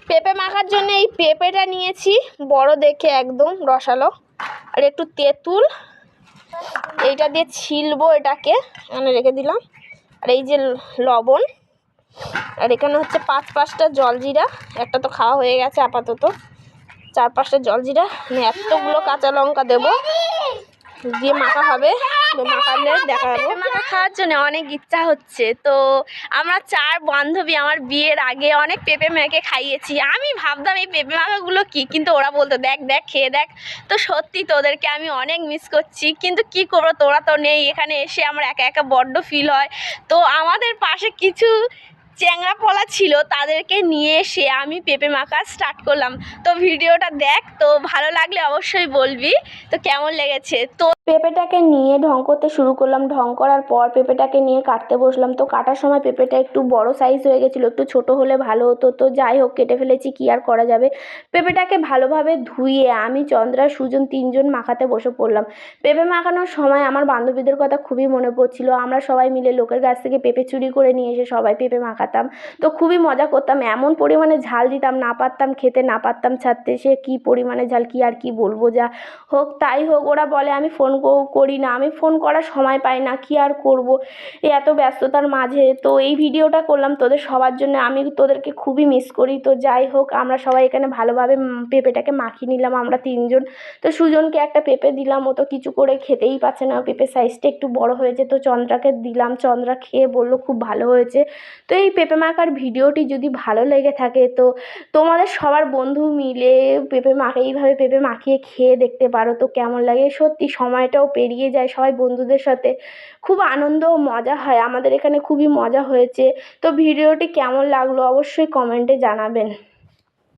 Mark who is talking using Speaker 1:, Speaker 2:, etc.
Speaker 1: পেঁপে মাখার জন্য এই পেঁপেটা নিয়েছি, বড় দেখে একদম রসালো, আর একটু তেঁতুল, এইটা দিয়ে ছিলবো, এটাকে এখানে রেখে দিলাম। আর এই যে লবণ, আর এখানে হচ্ছে 5-5টা জলজিরা, একটা তো খাওয়া হয়ে গেছে, আপাতত 4-5টা জলজিরা, এতগুলো কাঁচা লঙ্কা দেবো, দিয়ে মাখা হবে। মাখালে দেখা যাবে। মাখা খাওয়ার জন্য অনেক ইচ্ছা হচ্ছে। তো আমরা 4 বান্ধবী আমার বিয়ের আগে অনেক পেঁপে মেখে খাইয়েছি। আমি ভাবতাম এই পেঁপে মাখাগুলো কী, কিন্তু ওরা বলতো দেখ দেখ খেয়ে দেখ। তো সত্যি তোদেরকে আমি অনেক মিস করছি, কিন্তু কি করবো, তোরা তো নেই। এখানে এসে আমার একা একা বড্ড ফিল হয়। তো আমাদের পাশে কিছু চ্যাংড়া পলা ছিল, তাদেরকে নিয়ে এসে আমি পেঁপে মাখা স্টার্ট করলাম। তো ভিডিওটা দেখ, তো ভালো লাগলে অবশ্যই বলবি তো কেমন লেগেছে। তো পেঁপেটাকে নিয়ে ঢং করতে শুরু করলাম। ঢং করার পর পেঁপেটাকে নিয়ে কাটতে বসলাম। তো কাটার সময় পেঁপেটা একটু বড় সাইজ হয়ে গেছিলো, একটু ছোট হলে ভালো হতো। তো যাই হোক, কেটে ফেলেছি, কি আর করা যাবে। পেঁপেটাকে ভালোভাবে ধুয়ে আমি, চন্দ্রা, সুজন 3জন মাখাতে বসে পড়লাম। পেঁপে মাখানোর সময় আমার বান্ধবীদের কথা খুবই মনে পড়ছিল। আমরা সবাই মিলে লোকের কাছ থেকে পেঁপে চুরি করে নিয়ে এসে সবাই পেঁপে মাখাতাম। তো খুবই মজা করতাম, এমন পরিমাণে ঝাল দিতাম, না পারতাম খেতে, না পারতাম ছাড়তে। সে কী পরিমাণে ঝাল, কি আর কি বলবো। যা হোক তাই হোক, ওরা বলে আমি ফোন করি না, আমি ফোন করার সময় পাই না, কি আর করব এত ব্যস্ততার মাঝে। তো এই ভিডিওটা করলাম তোদের সবার জন্য, আমি তোদেরকে খুবই মিস করি। তো যাই হোক, আমরা সবাই এখানে ভালোভাবে পেঁপেটাকে মাখিয়ে নিলাম আমরা 3জন। তো সুজনকে একটা পেঁপে দিলাম, ও তো কিছু করে খেতেই পারছে না, পেঁপে সাইজটা একটু বড় হয়েছে। তো চন্দ্রাকে দিলাম, চন্দ্রা খেয়ে বলল খুব ভালো হয়েছে। তো এই পেঁপে মাখার ভিডিওটি যদি ভালো লেগে থাকে, তো তোমাদের সবার বন্ধু মিলে এইভাবে পেঁপে মাখিয়ে খেয়ে দেখতে পারো, তো কেমন লাগে। সত্যি সময়টাও পেরিয়ে যায় সবাই বন্ধুদের সাথে, খুব আনন্দ ও মজা হয়। আমাদের এখানে খুবই মজা হয়েছে। তো ভিডিওটি কেমন লাগলো অবশ্যই কমেন্টে জানাবেন।